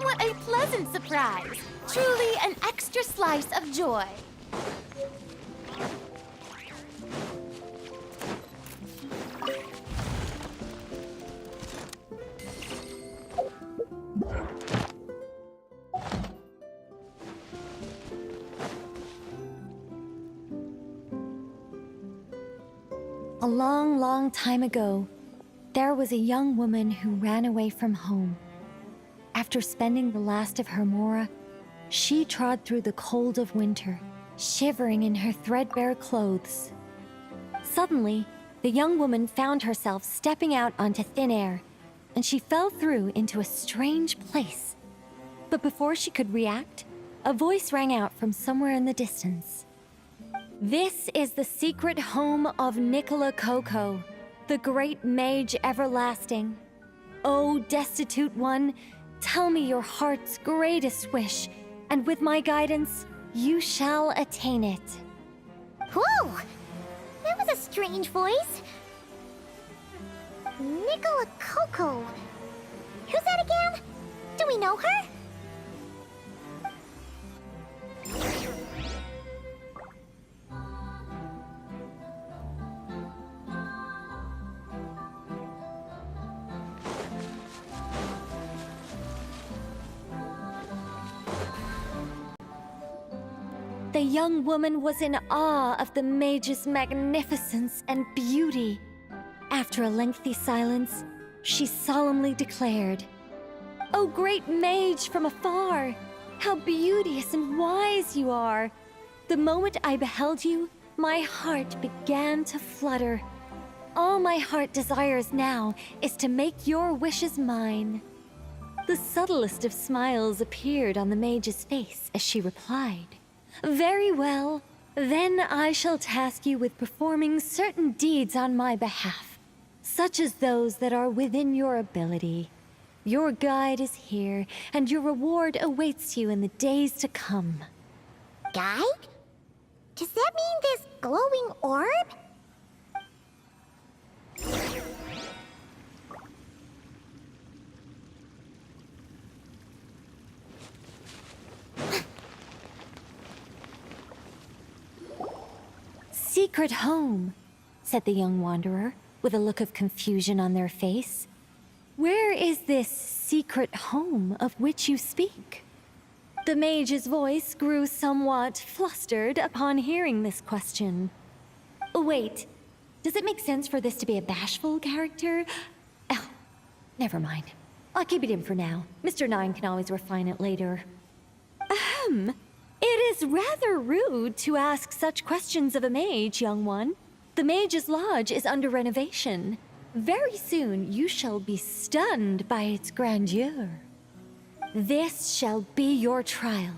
What a pleasant surprise! Truly an extra slice of joy. A long, long time ago, there was a young woman who ran away from home. After spending the last of her mora, she trod through the cold of winter, shivering in her threadbare clothes. Suddenly, the young woman found herself stepping out onto thin air, and she fell through into a strange place. But before she could react, a voice rang out from somewhere in the distance. "This is the secret home of Nicola Coco, the great mage everlasting. O destitute one, tell me your heart's greatest wish, and with my guidance, you shall attain it." Whoa! That was a strange voice. Nicola Coco. Who's that again? Do we know her? The young woman was in awe of the mage's magnificence and beauty. After a lengthy silence, she solemnly declared, "O great mage from afar, how beauteous and wise you are! The moment I beheld you, my heart began to flutter. All my heart desires now is to make your wishes mine." The subtlest of smiles appeared on the mage's face as she replied, "Very well, then I shall task you with performing certain deeds on my behalf, such as those that are within your ability. Your guide is here, and your reward awaits you in the days to come." Guide? Does that mean this glowing orb? "Secret home," said the young wanderer, with a look of confusion on their face. "Where is this secret home of which you speak?" The mage's voice grew somewhat flustered upon hearing this question. Wait, does it make sense for this to be a bashful character? Oh, never mind. I'll keep it in for now. Mr. Nine can always refine it later. Ahem. It is rather rude to ask such questions of a mage, young one. The Mage's Lodge is under renovation. Very soon you shall be stunned by its grandeur. This shall be your trial.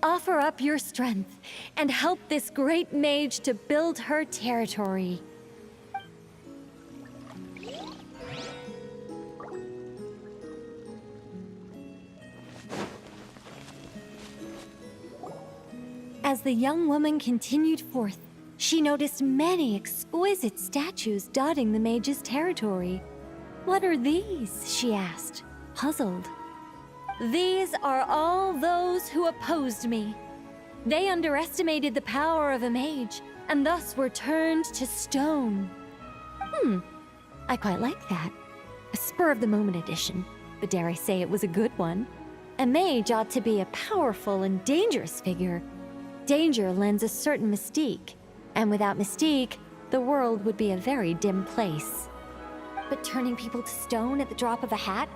Offer up your strength and help this great mage to build her territory. As the young woman continued forth, she noticed many exquisite statues dotting the mage's territory. "What are these?" she asked, puzzled. "These are all those who opposed me. They underestimated the power of a mage, and thus were turned to stone." I quite like that. A spur-of-the-moment addition, but dare I say it was a good one. A mage ought to be a powerful and dangerous figure. Danger lends a certain mystique, and without mystique, the world would be a very dim place. But turning people to stone at the drop of a hat?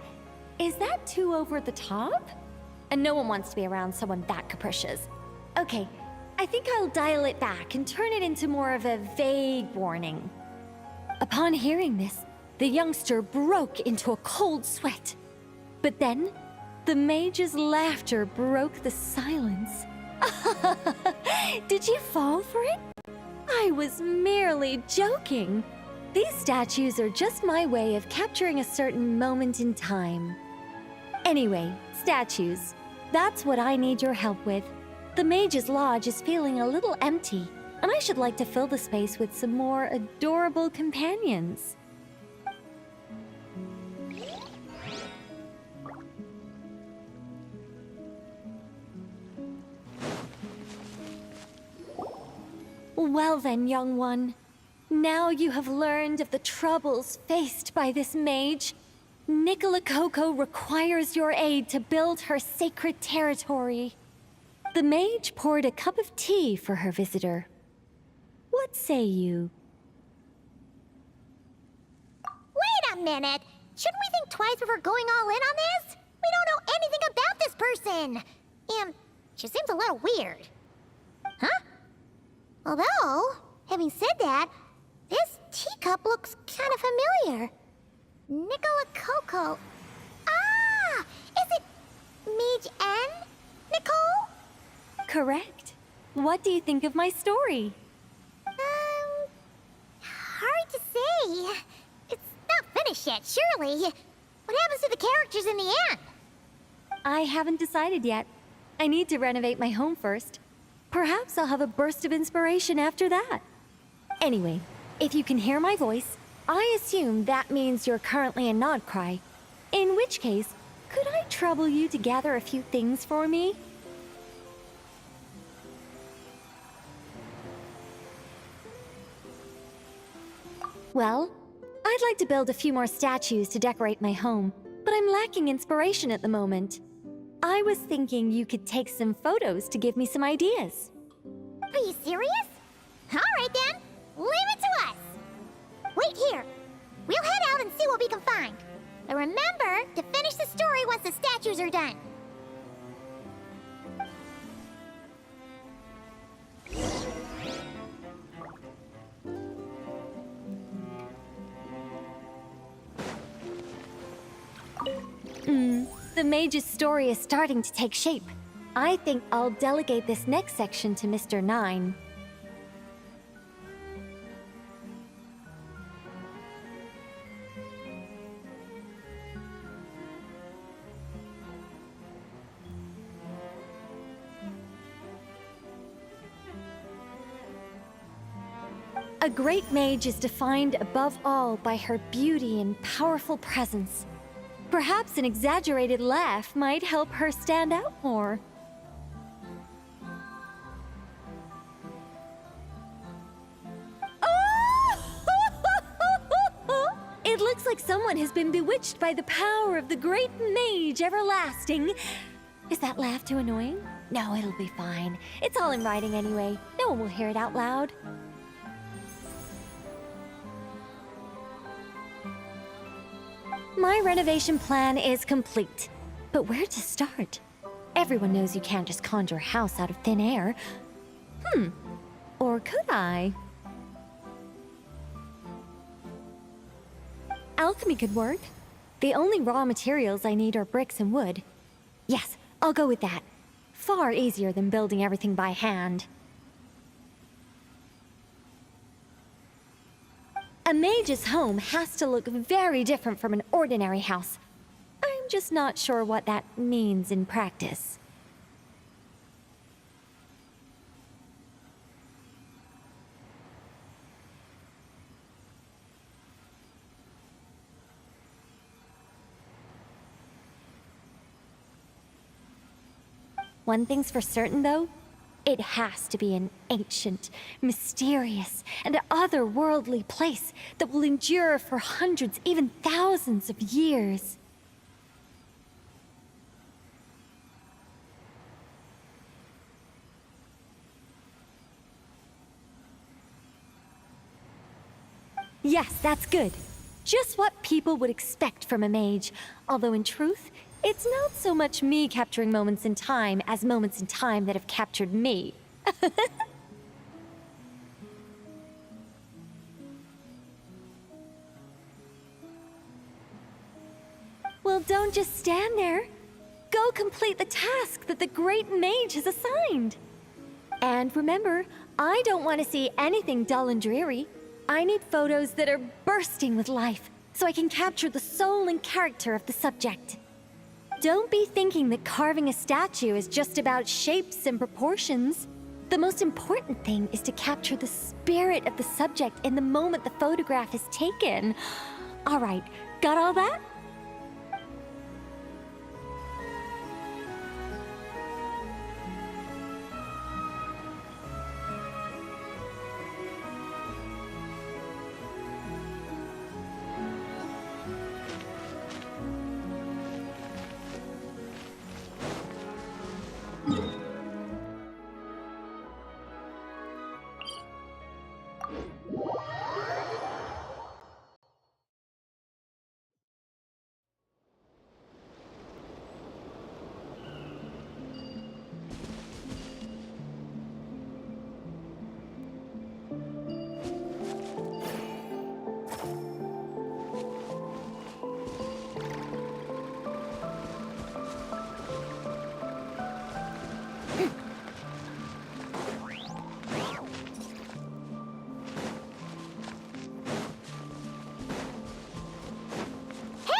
Is that too over the top? And no one wants to be around someone that capricious. Okay, I think I'll dial it back and turn it into more of a vague warning. Upon hearing this, the youngster broke into a cold sweat. But then, the mage's laughter broke the silence. Did you fall for it? I was merely joking. These statues are just my way of capturing a certain moment in time. Anyway, statues. That's what I need your help with. The Mage's Lodge is feeling a little empty, and I should like to fill the space with some more adorable companions. Well then, young one. Now you have learned of the troubles faced by this mage. Nicola Coco requires your aid to build her sacred territory. The mage poured a cup of tea for her visitor. What say you? Wait a minute! Shouldn't we think twice before going all in on this? We don't know anything about this person! And she seems a little weird. Huh? Although, having said that, this teacup looks kind of familiar. Nicola Coco. Ah! Is it Mage N? Nicole? Correct. What do you think of my story? Hard to say. It's not finished yet, surely. What happens to the characters in the end? I haven't decided yet. I need to renovate my home first. Perhaps I'll have a burst of inspiration after that. Anyway, if you can hear my voice, I assume that means you're currently in Nodcry. In which case, could I trouble you to gather a few things for me? Well, I'd like to build a few more statues to decorate my home, but I'm lacking inspiration at the moment. I was thinking you could take some photos to give me some ideas. Are you serious? Alright then, leave it to us! Wait here. We'll head out and see what we can find. But remember to finish the story once the statues are done. The mage's story is starting to take shape. I think I'll delegate this next section to Mr. 9. A great mage is defined above all by her beauty and powerful presence. Perhaps an exaggerated laugh might help her stand out more. It looks like someone has been bewitched by the power of the great mage everlasting. Is that laugh too annoying? No, it'll be fine. It's all in writing anyway. No one will hear it out loud. My renovation plan is complete, but where to start? Everyone knows you can't just conjure a house out of thin air. Or could I? Alchemy could work. The only raw materials I need are bricks and wood. Yes, I'll go with that. Far easier than building everything by hand. A mage's home has to look very different from an ordinary house. I'm just not sure what that means in practice. One thing's for certain, though. It has to be an ancient, mysterious, and otherworldly place that will endure for hundreds, even thousands of years. Yes, that's good. Just what people would expect from a mage, although in truth, it's not so much me capturing moments in time as moments in time that have captured me. Well, don't just stand there. Go complete the task that the great mage has assigned. And remember, I don't want to see anything dull and dreary. I need photos that are bursting with life, so I can capture the soul and character of the subject. Don't be thinking that carving a statue is just about shapes and proportions. The most important thing is to capture the spirit of the subject in the moment the photograph is taken. All right, got all that?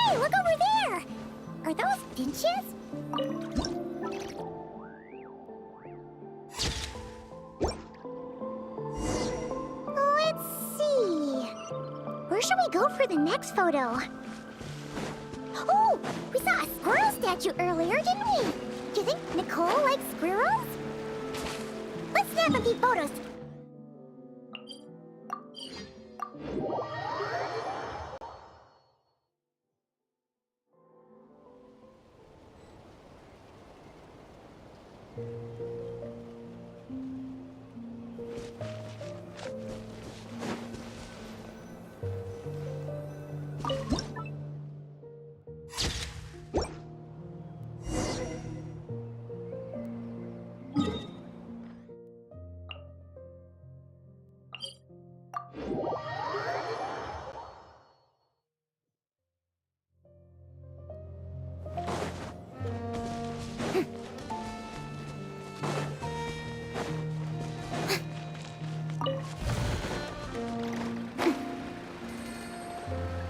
Hey, look over there! Are those finches? Let's see. Where should we go for the next photo? Oh, we saw a squirrel statue earlier, didn't we? Do you think Nicole likes squirrels? Let's snap a few photos.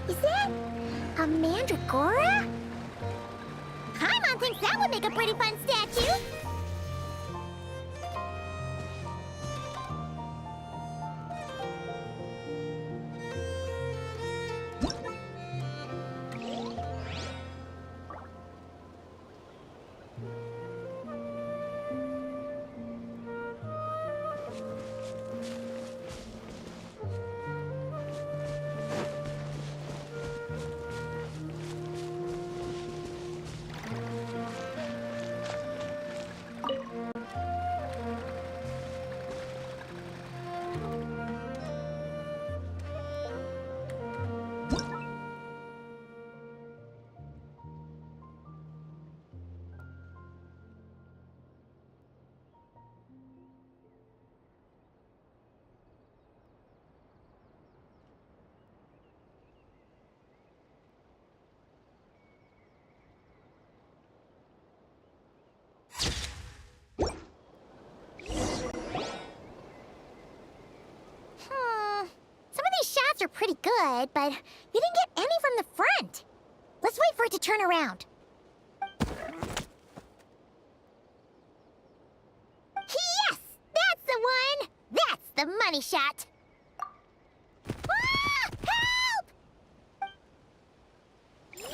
Is that a mandragora? Paimon thinks that would make a pretty fun statue. Some of these shots are pretty good, but you didn't get any from the front. Let's wait for it to turn around. Yes! That's the one! That's the money shot! Ah! Help!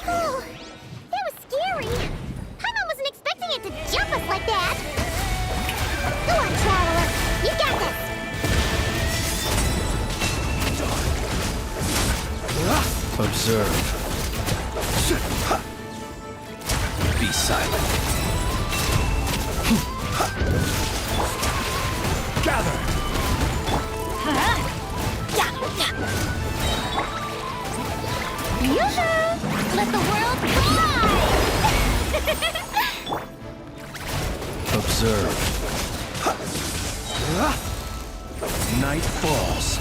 Oh, that was scary. Paimon wasn't expecting it to jump us like that. Go on, Traveler. You got this. Observe. Be silent. Gather! Observe. Night falls.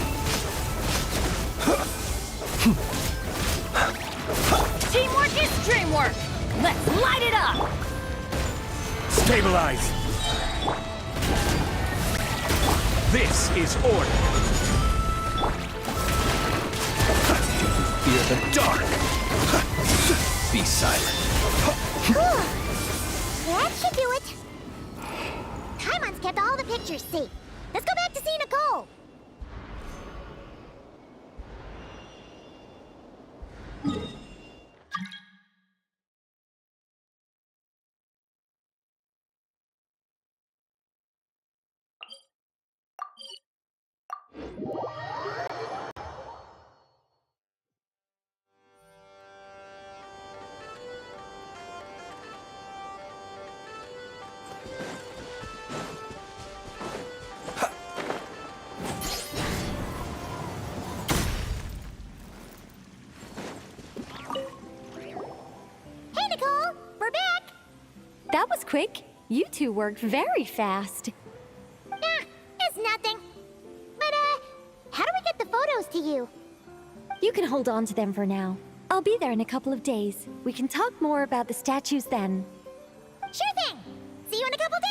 Teamwork is dreamwork! Let's light it up! Stabilize. This is order. Fear the dark. Be silent. That should do it. Kaimon's kept all the pictures safe. Let's go back to see Nicole. Hey, Nicole, we're back. That was quick. You two worked very fast. It's nothing. But, how do we get the photos to you? You can hold on to them for now. I'll be there in a couple of days. We can talk more about the statues then. Sure thing. See you in a couple days.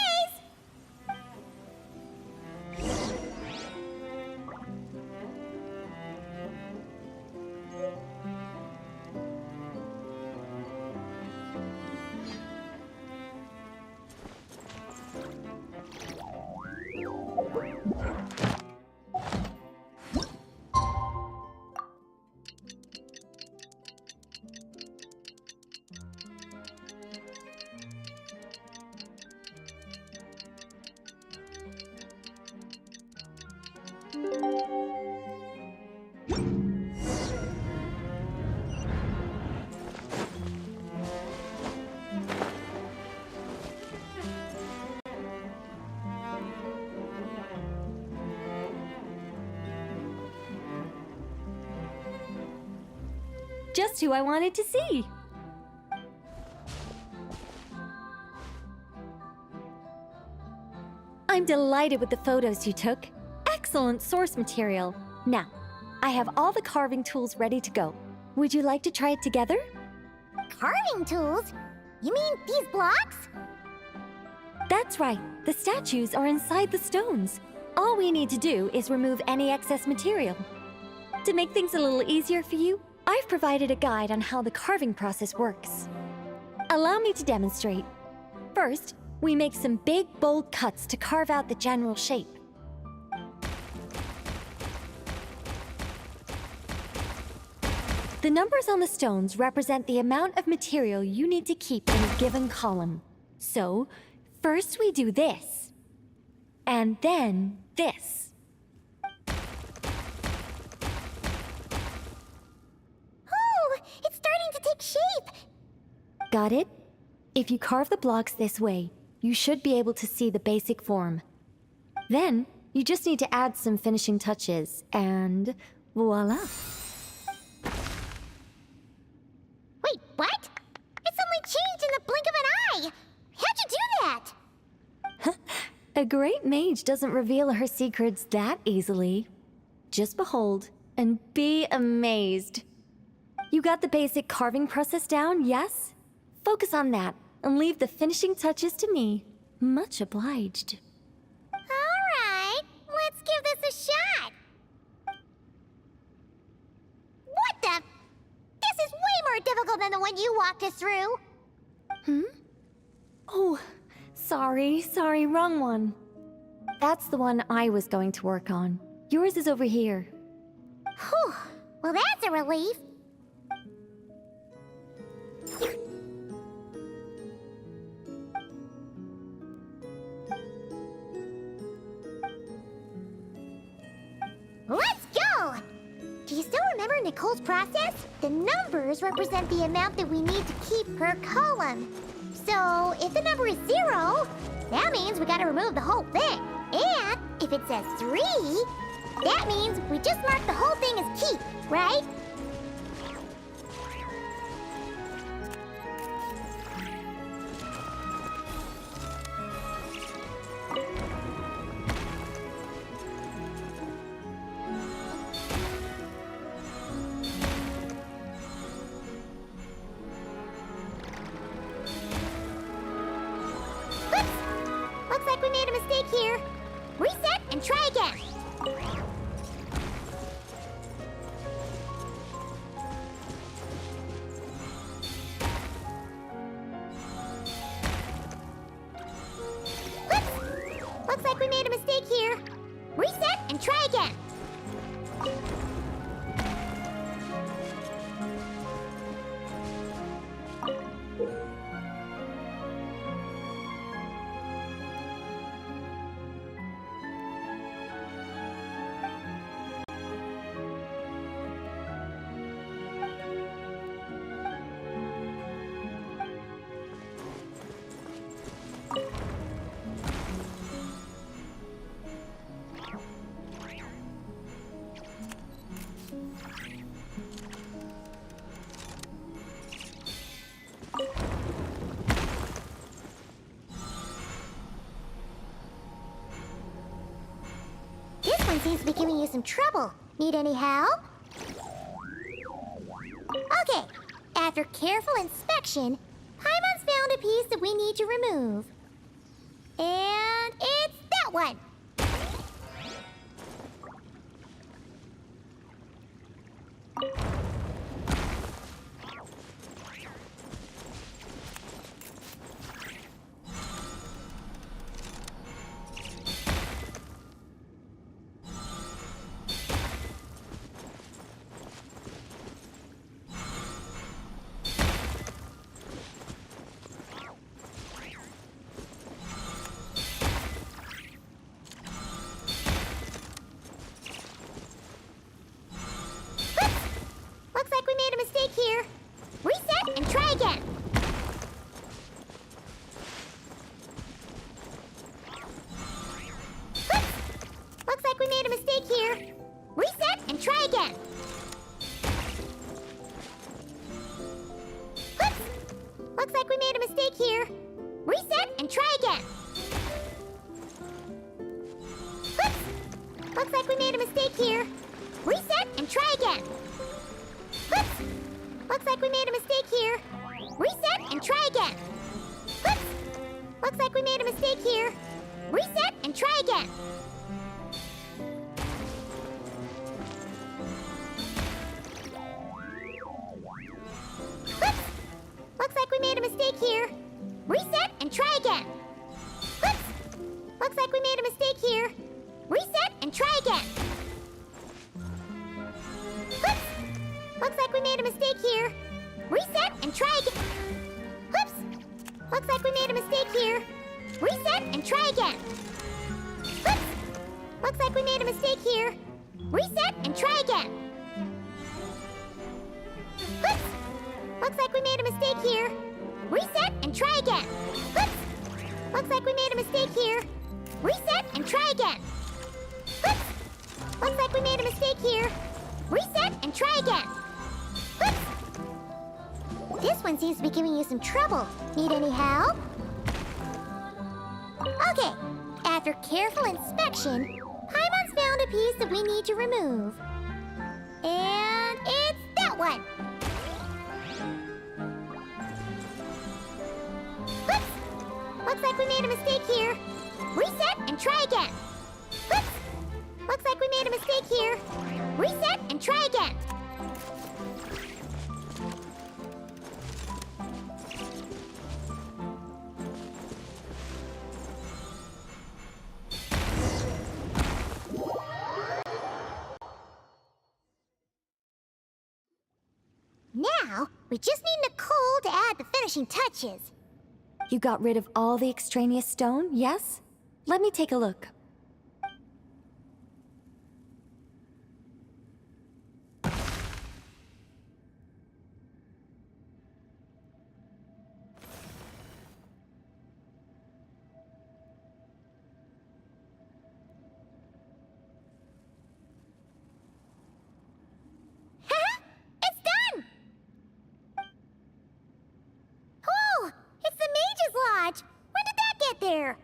Just who I wanted to see. I'm delighted with the photos you took. Excellent source material. Now, I have all the carving tools ready to go. Would you like to try it together? Carving tools? You mean these blocks? That's right. The statues are inside the stones. All we need to do is remove any excess material. To make things a little easier for you, I've provided a guide on how the carving process works. Allow me to demonstrate. First, we make some big, bold cuts to carve out the general shape. The numbers on the stones represent the amount of material you need to keep in a given column. So, first we do this, and then this. Oh, it's starting to take shape. Got it? If you carve the blocks this way, you should be able to see the basic form. Then, you just need to add some finishing touches, and voila. Wait, what? It suddenly changed in the blink of an eye. How'd you do that? A great mage doesn't reveal her secrets that easily. Just behold and be amazed. You got the basic carving process down, yes? Focus on that and leave the finishing touches to me. Much obliged. All right, let's give this a shot. What the? This is way more difficult than the one you walked us through. Oh, sorry, wrong one. That's the one I was going to work on. Yours is over here. Whew, well that's a relief. Let's go! Do you still remember Nicole's process? The numbers represent the amount that we need to keep per column. So, if the number is 0, that means we gotta remove the whole thing. And if it says 3, that means we just mark the whole thing as keep, right? mistake here. Reset and try again. Oops! Looks like we made a mistake here. Reset and try again. This one seems to be giving you some trouble. Need any help? Okay. After careful inspection, Paimon's found a piece that we need to remove. And it's that one. Looks like we made a mistake here. Reset and try again. Oops! Looks like we made a mistake here. Reset and try again. Oops! Looks like we made a mistake here. Reset and try again. Oops! Looks like we made a mistake here. Reset and try again. Oops! Looks like we made a mistake here. Reset and try again. Oops! Looks like we made a mistake here. Reset and try again. Oops! Looks like we made a mistake here. Reset and try again. Oops! Looks like we made a mistake here. Reset and try again. Oops! Looks like we made a mistake here. Reset and try again. Oops! Looks like we made a mistake here. Reset and try again. Oops! Looks like we made a mistake here. Reset and try again. Oops! Looks like we made a mistake here. Reset and try again. Oops! Looks like we made a mistake here. Reset and try again. Oops! Looks like we made a mistake here. Reset and try again. Oops! This one seems to be giving you some trouble. Need any help? Okay. After careful inspection, Paimon's found a piece that we need to remove. And it's that one. Oops! Looks like we made a mistake here. Reset and try again. Oops! Looks like we made a mistake here. Reset and try again. Now, we just need Nicole to add the finishing touches. You got rid of all the extraneous stone, yes? Let me take a look. It's done! Oh, it's the Mage's Lodge! When did that get there?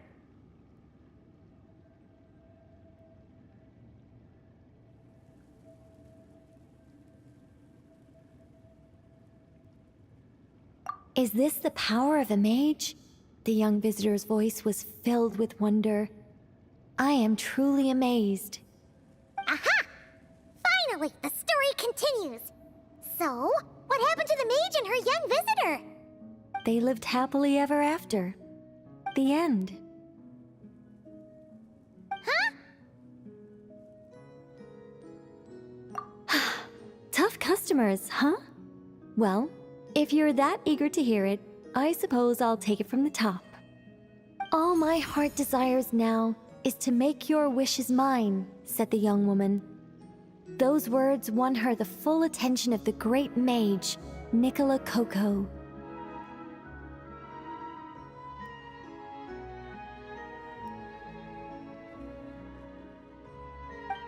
Is this the power of a mage? The young visitor's voice was filled with wonder. I am truly amazed. Aha! Finally, the story continues. So, what happened to the mage and her young visitor? They lived happily ever after. The end. Tough customers, huh? Well, if you're that eager to hear it, I suppose I'll take it from the top. All my heart desires now is to make your wishes mine, said the young woman. Those words won her the full attention of the great mage, Nicola Coco.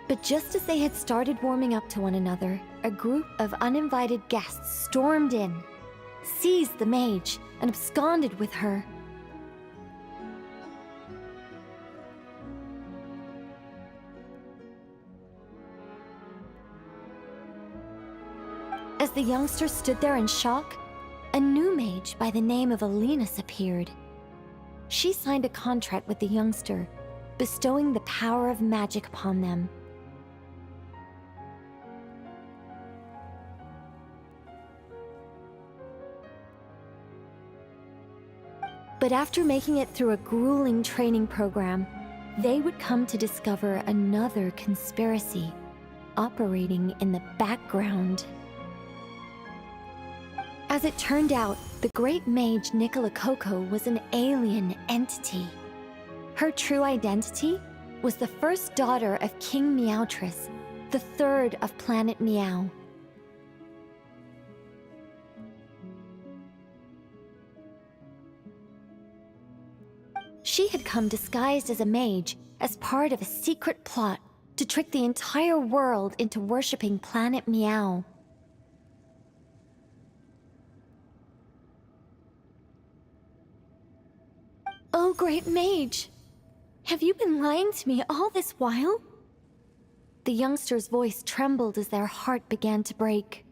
But just as they had started warming up to one another, a group of uninvited guests stormed in, seized the mage, and absconded with her. As the youngster stood there in shock, a new mage by the name of Alinus appeared. She signed a contract with the youngster, bestowing the power of magic upon them. But after making it through a grueling training program, they would come to discover another conspiracy operating in the background. As it turned out, the great mage Nicola Coco was an alien entity. Her true identity was the first daughter of King Meowtress, the third of Planet Meow. She had come disguised as a mage as part of a secret plot to trick the entire world into worshipping Planet Meow. Oh, great mage! Have you been lying to me all this while? The youngster's voice trembled as their heart began to break.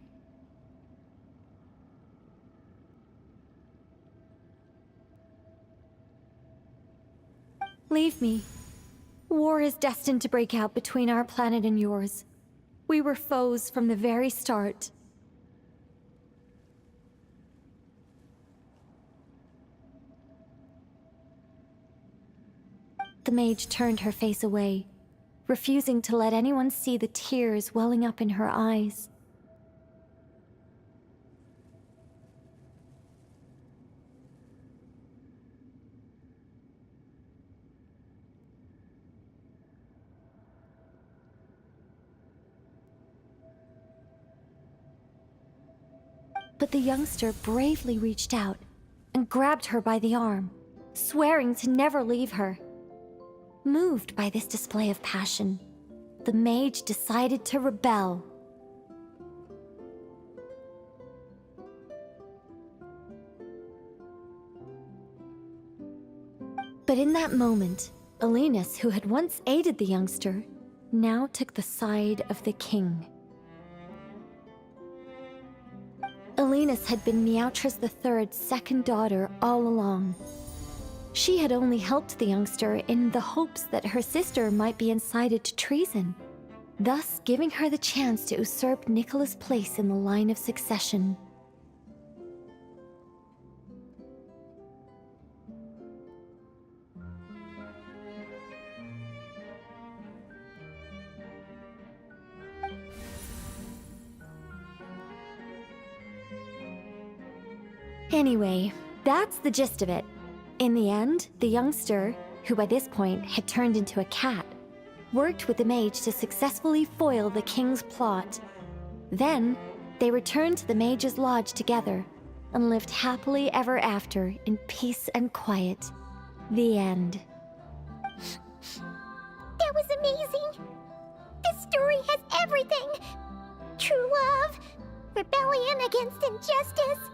Leave me. War is destined to break out between our planet and yours. We were foes from the very start. The mage turned her face away, refusing to let anyone see the tears welling up in her eyes. But the youngster bravely reached out and grabbed her by the arm, swearing to never leave her. Moved by this display of passion, the mage decided to rebel. But in that moment, Alinus, who had once aided the youngster, now took the side of the king. Alinus had been Meowtress III's second daughter all along. She had only helped the youngster in the hopes that her sister might be incited to treason, thus giving her the chance to usurp Nicola's place in the line of succession. Anyway, that's the gist of it. In the end, the youngster, who by this point had turned into a cat, worked with the mage to successfully foil the king's plot. Then, they returned to the mage's lodge together and lived happily ever after in peace and quiet. The end. That was amazing! This story has everything! True love, rebellion against injustice.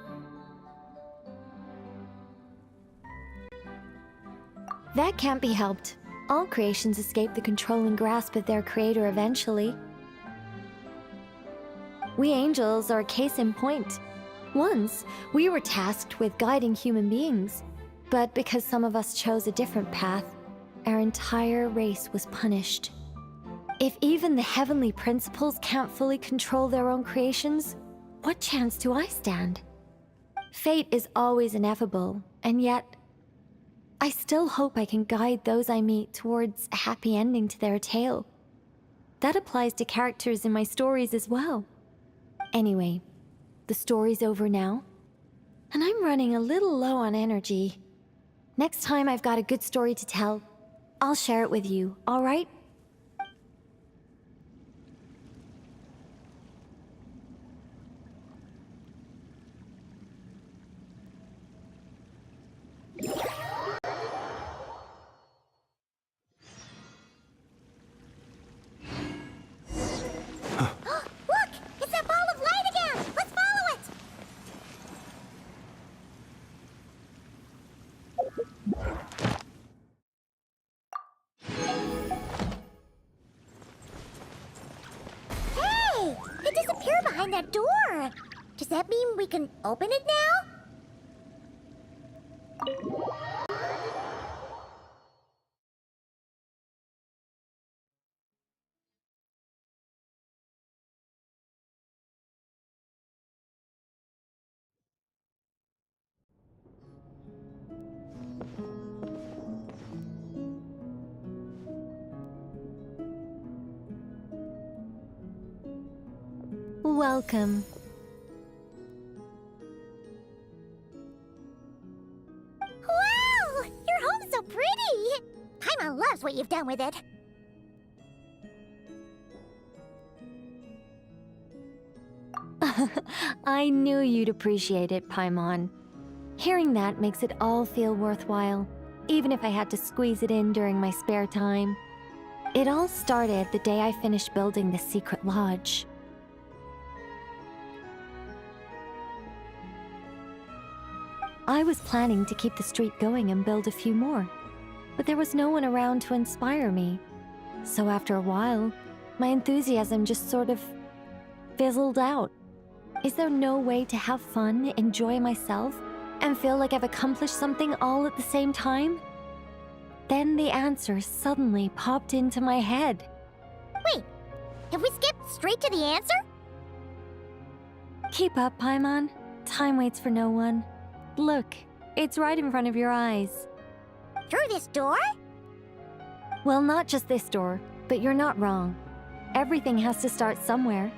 That can't be helped. All creations escape the controlling grasp of their creator eventually. We angels are a case in point. Once, we were tasked with guiding human beings, but because some of us chose a different path, our entire race was punished. If even the heavenly principles can't fully control their own creations, what chance do I stand? Fate is always ineffable, and yet, I still hope I can guide those I meet towards a happy ending to their tale. That applies to characters in my stories as well. Anyway, the story's over now, and I'm running a little low on energy. Next time I've got a good story to tell, I'll share it with you, all right? Look! It's that ball of light again! Let's follow it! Hey! It disappeared behind that door! Does that mean we can open it now? Welcome. Wow! Your home's so pretty! Paimon loves what you've done with it. I knew you'd appreciate it, Paimon. Hearing that makes it all feel worthwhile, even if I had to squeeze it in during my spare time. It all started the day I finished building the secret lodge. I was planning to keep the streak going and build a few more, but there was no one around to inspire me. So after a while, my enthusiasm just sort of fizzled out. Is there no way to have fun, enjoy myself, and feel like I've accomplished something all at the same time? Then the answer suddenly popped into my head. Wait, have we skipped straight to the answer? Keep up, Paimon. Time waits for no one. Look, it's right in front of your eyes. Through this door? Well, not just this door, but you're not wrong. Everything has to start somewhere.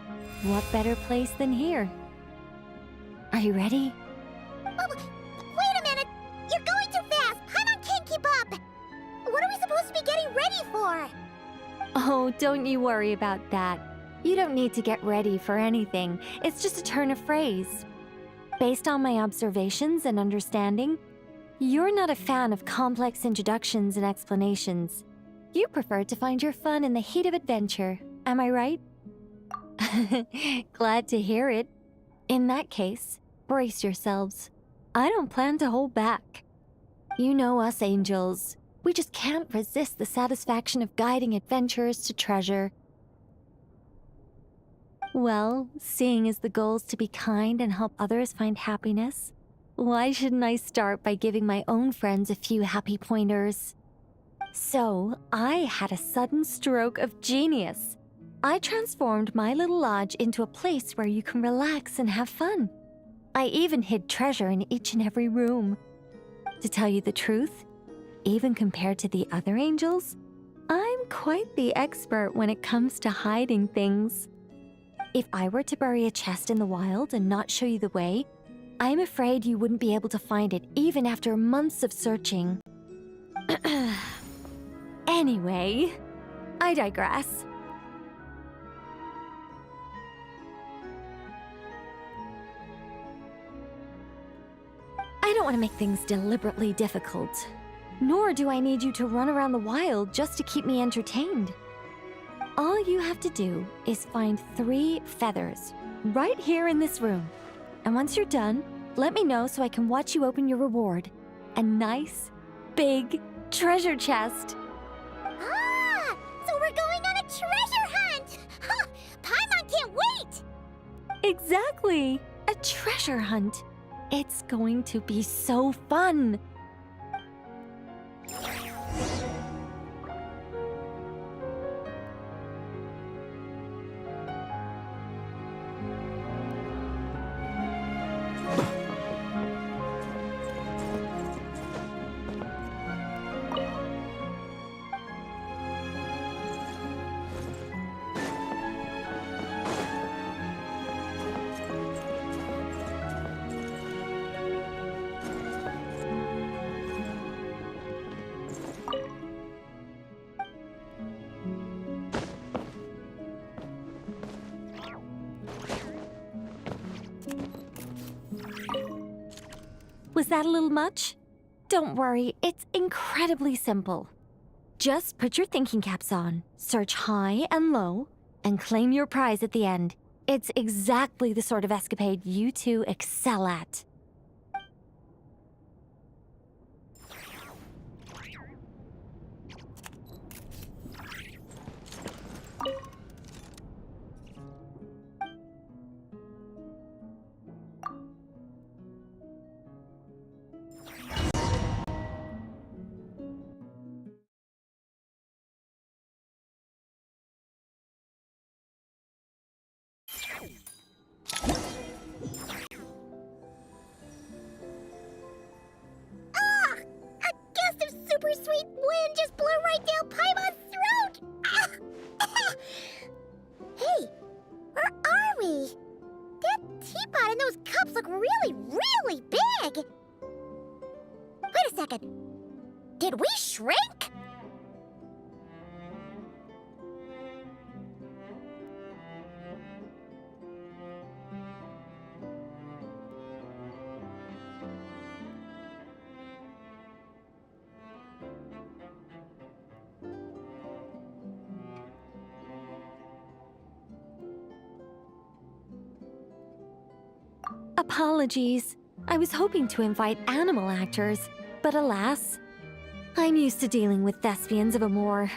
What better place than here? Are you ready? Oh, wait a minute! You're going too fast! Paimon can't keep up! What are we supposed to be getting ready for? Oh, don't you worry about that. You don't need to get ready for anything. It's just a turn of phrase. Based on my observations and understanding, you're not a fan of complex introductions and explanations. You prefer to find your fun in the heat of adventure, am I right? Glad to hear it. In that case, brace yourselves. I don't plan to hold back. You know us angels. We just can't resist the satisfaction of guiding adventurers to treasure. Well, seeing as the goal is to be kind and help others find happiness, why shouldn't I start by giving my own friends a few happy pointers? So, I had a sudden stroke of genius. I transformed my little lodge into a place where you can relax and have fun. I even hid treasure in each and every room. To tell you the truth, even compared to the other angels, I'm quite the expert when it comes to hiding things. If I were to bury a chest in the wild and not show you the way, I'm afraid you wouldn't be able to find it even after months of searching. Anyway, I digress. I don't want to make things deliberately difficult. Nor do I need you to run around the wild just to keep me entertained. All you have to do is find 3 feathers right here in this room. And once you're done, let me know so I can watch you open your reward. A nice, big treasure chest. Ah! So we're going on a treasure hunt! Ha! Paimon can't wait! Exactly! A treasure hunt. It's going to be so fun. Was that a little much? Don't worry, it's incredibly simple. Just put your thinking caps on, search high and low, and claim your prize at the end. It's exactly the sort of escapade you two excel at. Ah! A gust of super sweet wind just blew right down Paimon's throat! Ah! Hey, where are we? That teapot and those cups look really, really big! Wait a second. Did we shrink? Apologies. I was hoping to invite animal actors, but alas, I'm used to dealing with thespians of a more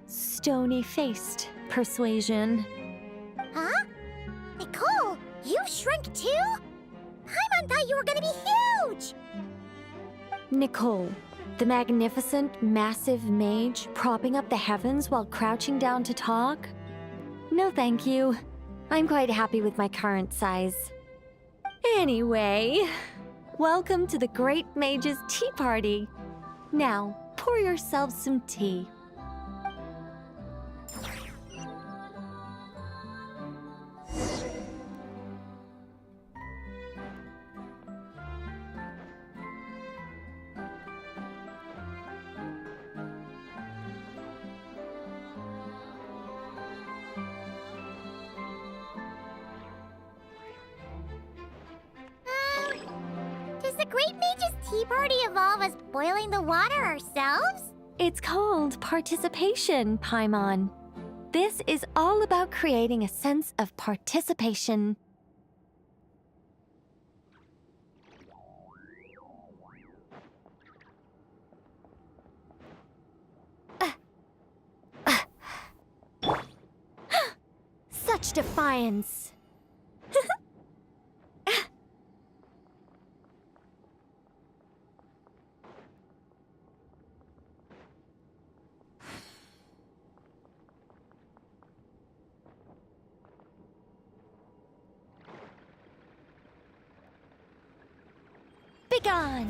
stony-faced persuasion. Huh? Nicole, you shrank too? Paimon thought you were gonna be huge! Nicole, the magnificent, massive mage propping up the heavens while crouching down to talk? No thank you. I'm quite happy with my current size. Anyway, welcome to the Great Mage's Tea Party. Now, pour yourselves some tea. Does the Great Mage's Tea Party evolve as boiling the water ourselves? It's called participation, Paimon. This is all about creating a sense of participation. Such defiance. Begone!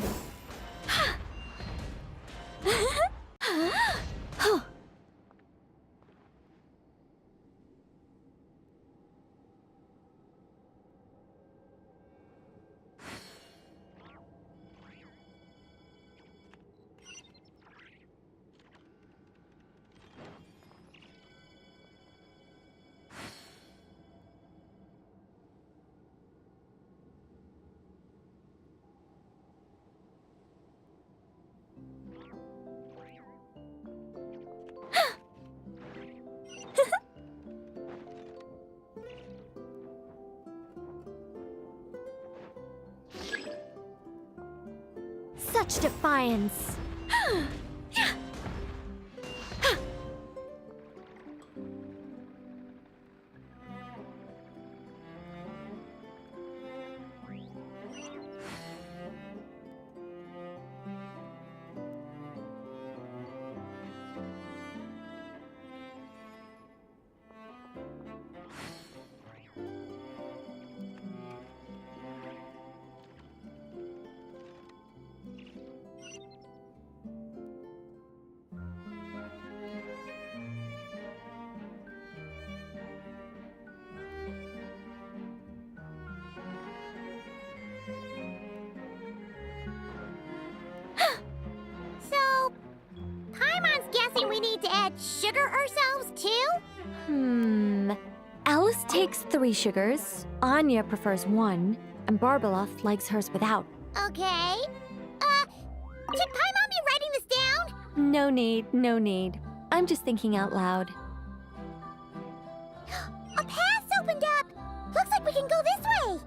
Such defiance. So, Paimon's guessing we need to add sugar ourselves too? Alice takes 3 sugars, Anya prefers 1, and Barbeloth likes hers without. Okay. Should Paimon be writing this down? No need, no need. I'm just thinking out loud. A path opened up! Looks like we can go this way!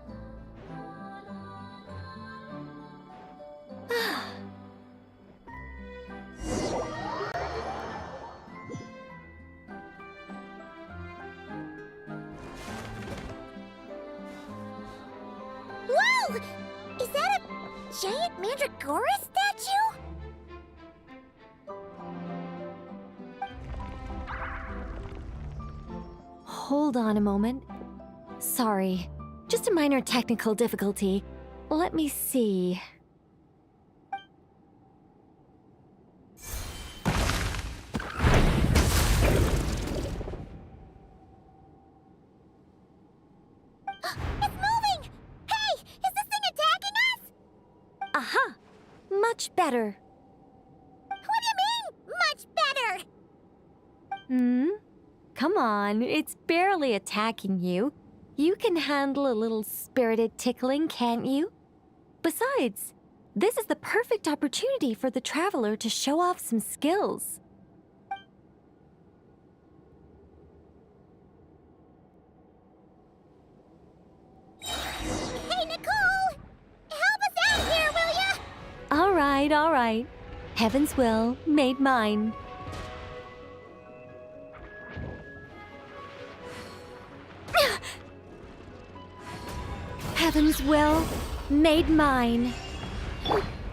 Whoa! Is that a giant Mandragora statue? Hold on a moment. Sorry, just a minor technical difficulty. Let me see. It's moving! Hey! Is this thing attacking us? Aha! Much better. What do you mean, much better? Hmm? Come on, it's barely attacking you. You can handle a little spirited tickling, can't you? Besides, this is the perfect opportunity for the traveler to show off some skills. Hey, Nicole! Help us out here, will ya? All right, all right. Heaven's will made mine. Heaven's will made mine.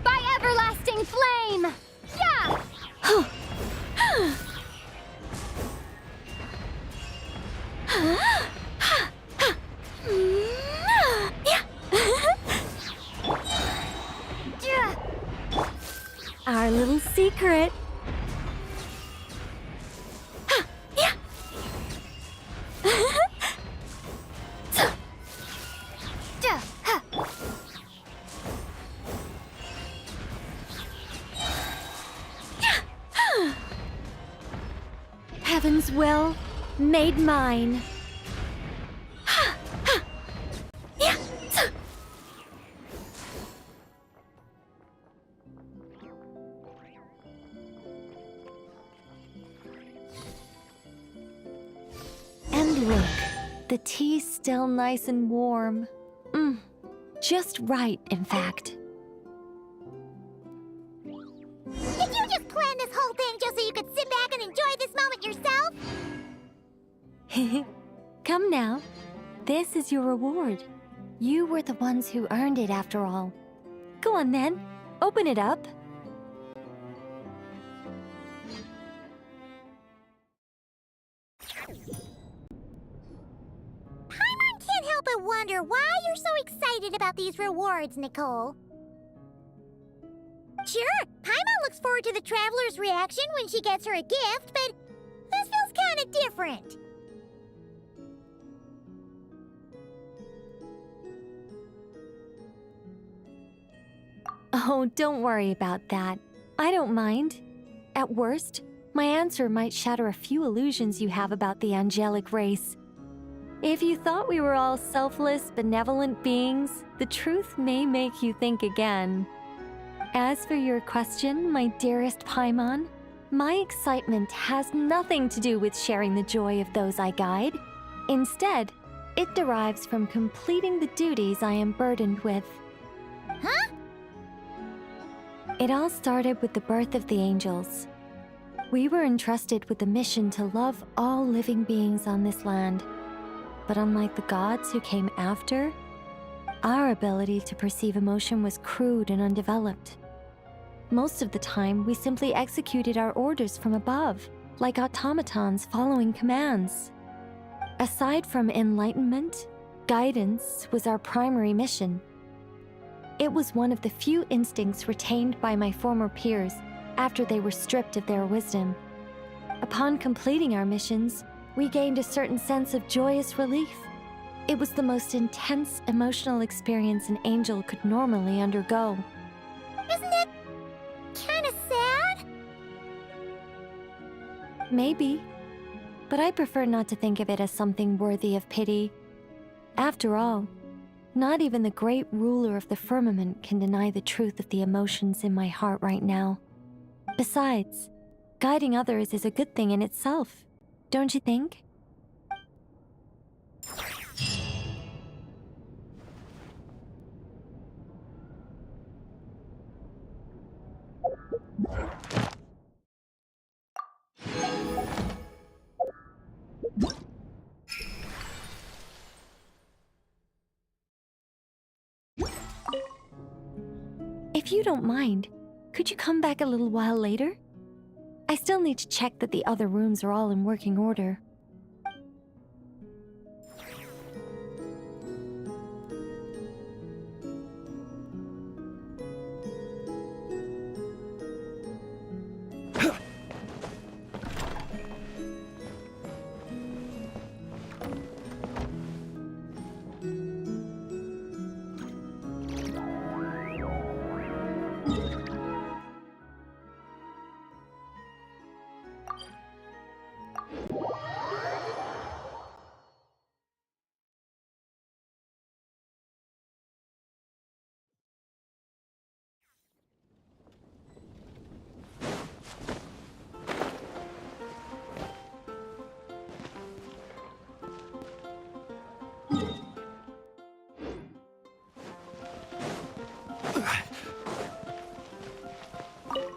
By everlasting flame! Yeah! Our little secret. Heaven's will made mine. And look, the tea's still nice and warm. Just right, in fact. Did you just plan this whole thing just so you could sit back and enjoy this moment yourself? Come now. This is your reward. You were the ones who earned it after all. Go on then. Open it up. Paimon can't help but wonder why you're so excited about these rewards, Nicole. Sure, Paimon looks forward to the traveler's reaction when she gets her a gift, but this feels kind of different. Oh, don't worry about that. I don't mind. At worst, my answer might shatter a few illusions you have about the angelic race. If you thought we were all selfless, benevolent beings, the truth may make you think again. As for your question, my dearest Paimon, my excitement has nothing to do with sharing the joy of those I guide. Instead, it derives from completing the duties I am burdened with. Huh? It all started with the birth of the angels. We were entrusted with the mission to love all living beings on this land. But unlike the gods who came after, our ability to perceive emotion was crude and undeveloped. Most of the time, we simply executed our orders from above, like automatons following commands. Aside from enlightenment, guidance was our primary mission. It was one of the few instincts retained by my former peers after they were stripped of their wisdom. Upon completing our missions, we gained a certain sense of joyous relief. It was the most intense emotional experience an angel could normally undergo. Isn't it kind of sad? Maybe, but I prefer not to think of it as something worthy of pity. After all, Not even the great ruler of the firmament can deny the truth of the emotions in my heart right now. Besides, guiding others is a good thing in itself, don't you think? If you don't mind, could you come back a little while later? I still need to check that the other rooms are all in working order.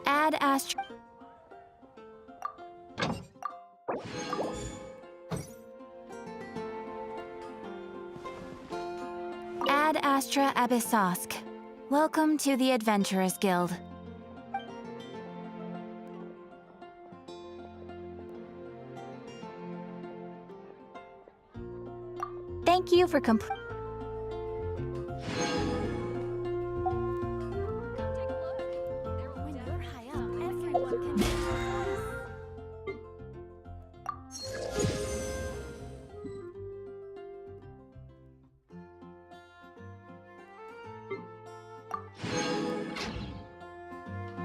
Ad Astra. Ad Astra Abyssosk. Welcome to the Adventurers Guild. Thank you for completing.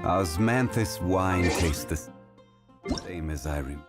Osmanthus wine tastes the same as I remember.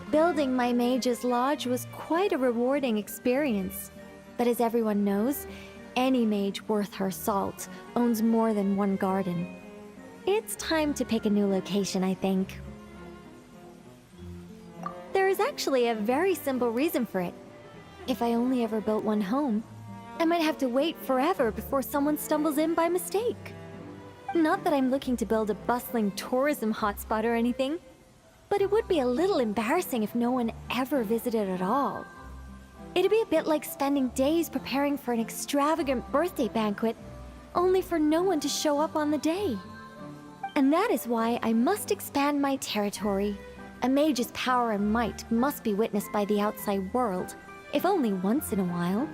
Building my mage's lodge was quite a rewarding experience. But as everyone knows, any mage worth her salt owns more than one garden. It's time to pick a new location, I think. There is actually a very simple reason for it. If I only ever built one home, I might have to wait forever before someone stumbles in by mistake. Not that I'm looking to build a bustling tourism hotspot or anything, but it would be a little embarrassing if no one ever visited at all. It'd be a bit like spending days preparing for an extravagant birthday banquet, only for no one to show up on the day. And that is why I must expand my territory. A mage's power and might must be witnessed by the outside world, if only once in a while.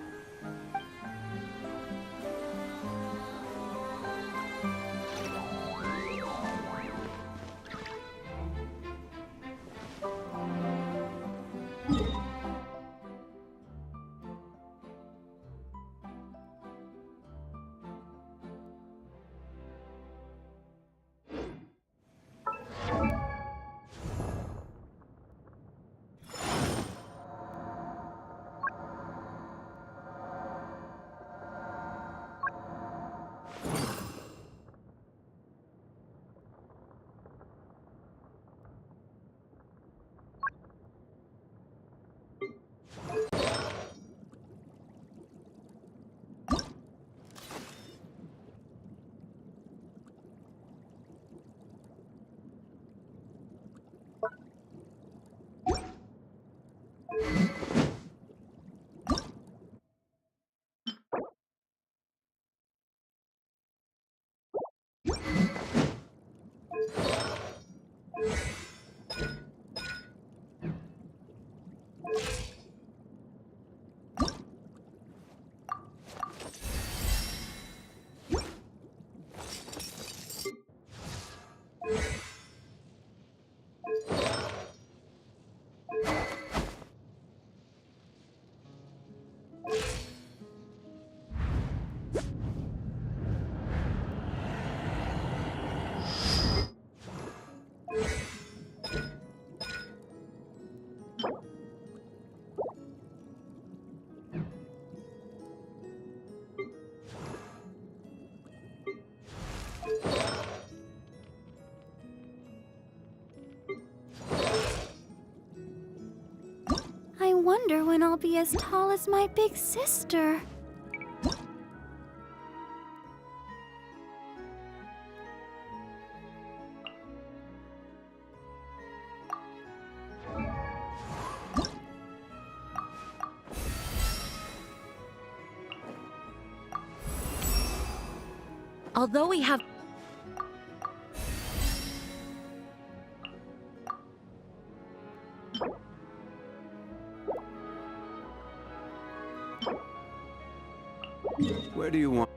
I wonder when I'll be as tall as my big sister. Although we have... Where do you want?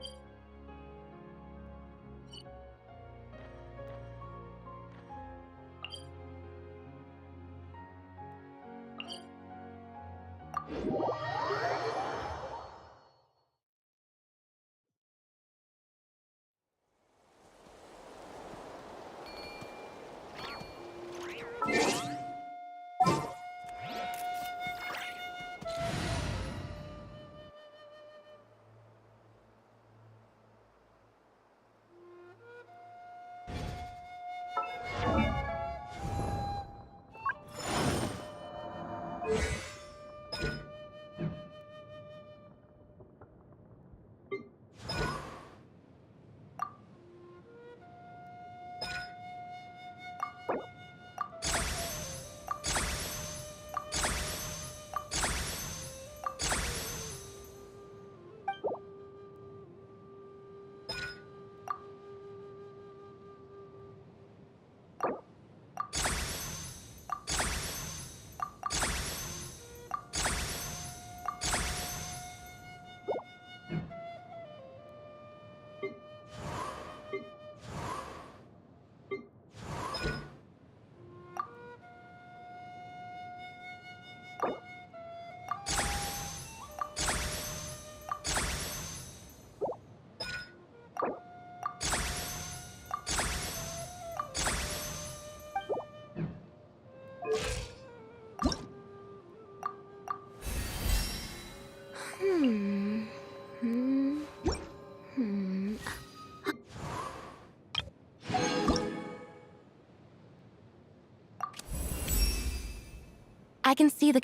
I can see the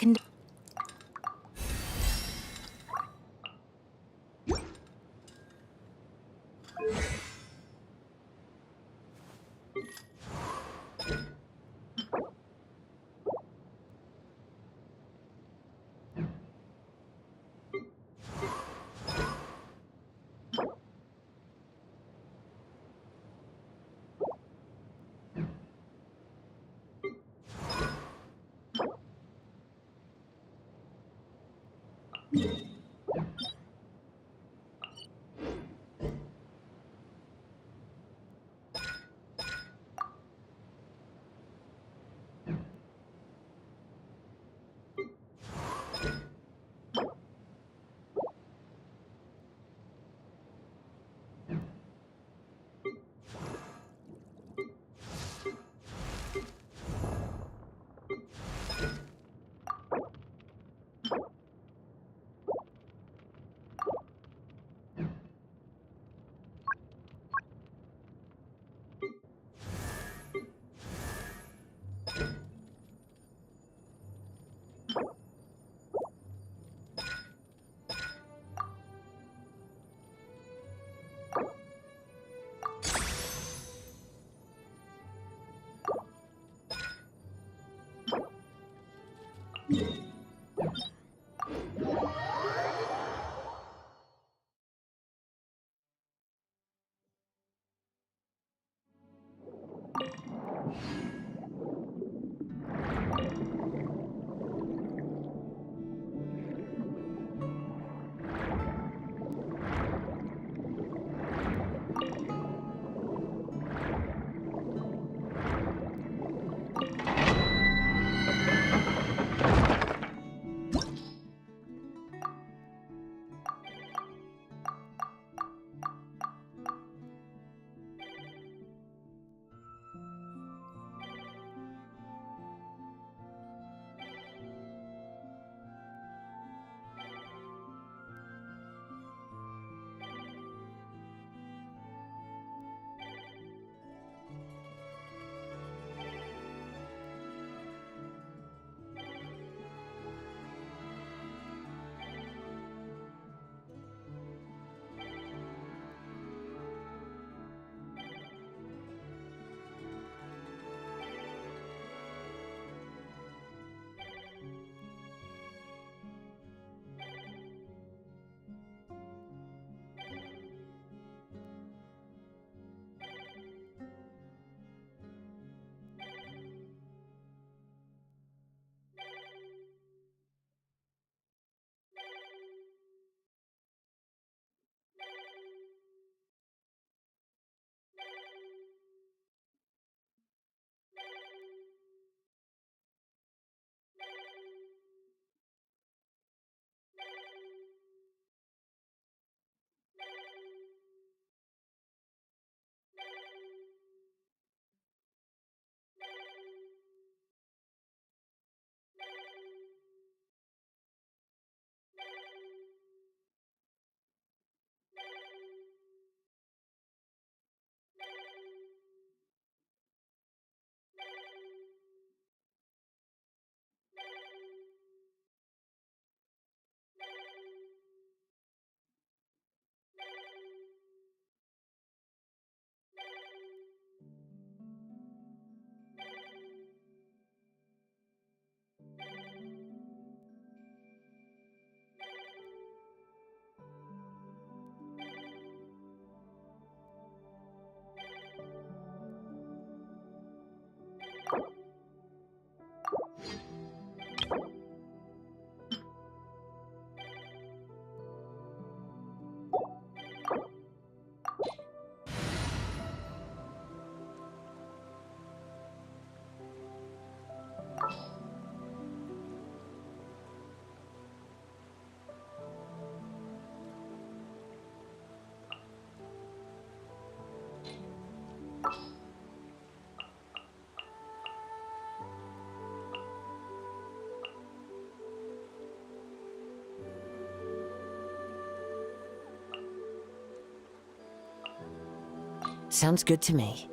Sounds good to me.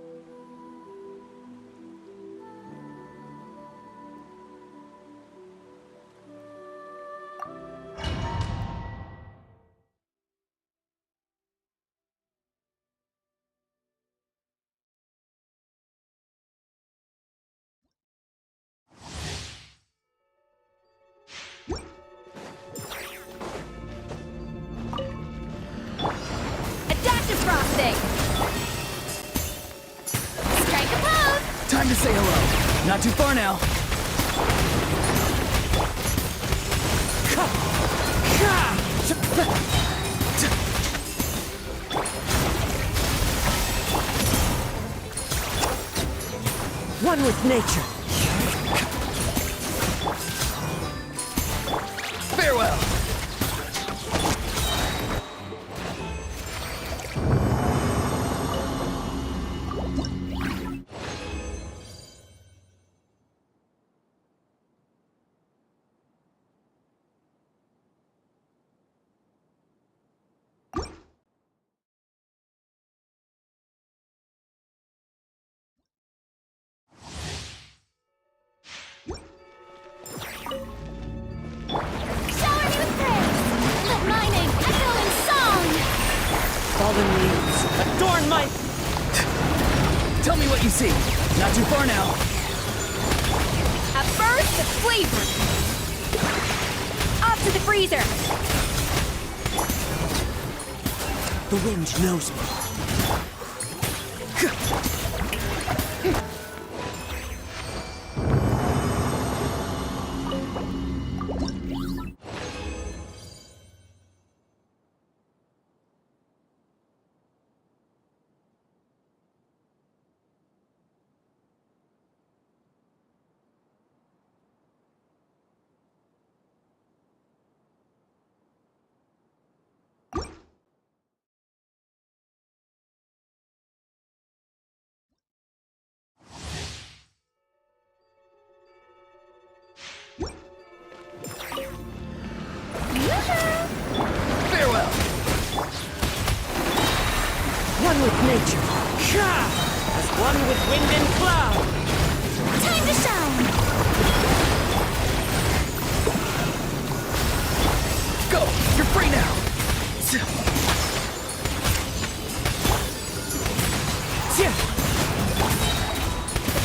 Adaptive frosting! Strike a pose! Time to say hello. Not too far now. One with nature. Farewell. Fallen leaves, adorn my... Tell me what you see. Not too far now. A burst of flavor! Off to the freezer! The wind knows me. Farewell. One with nature. As one with wind and cloud. Time to shine! Go. You're free now.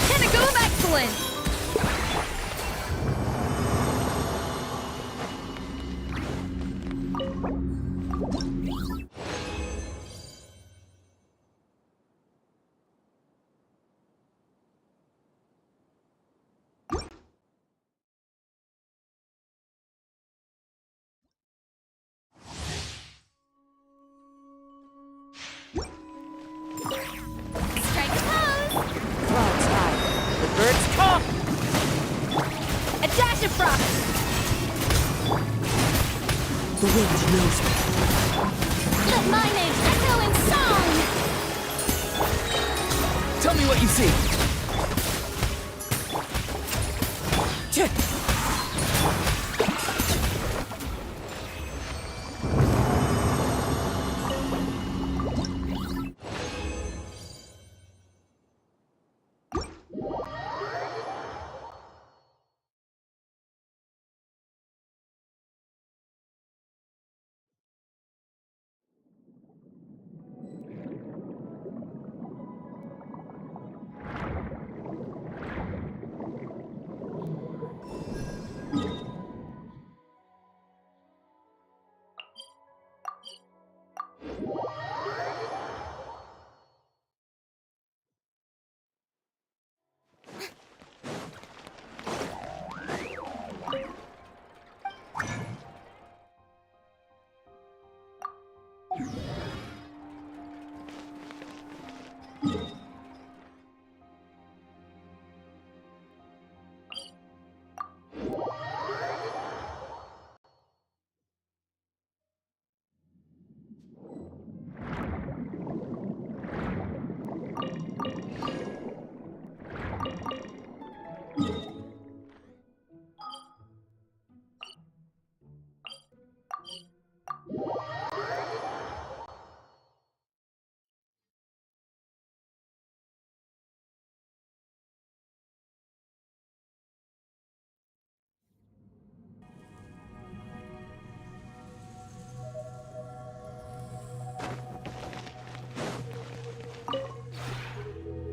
Pinnacle of excellence! Strike a pose! Clouds high. The birds come. A dash of frost! The wind knows me. Let my name echo in song! Tell me what you see.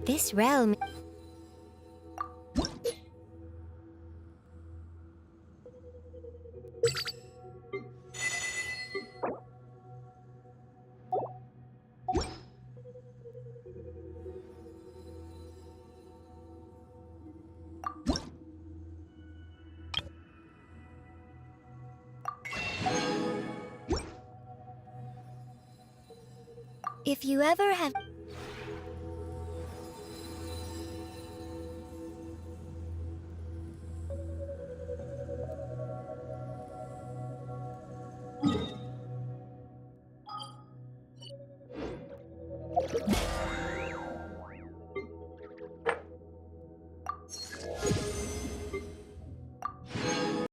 This realm... If you ever have...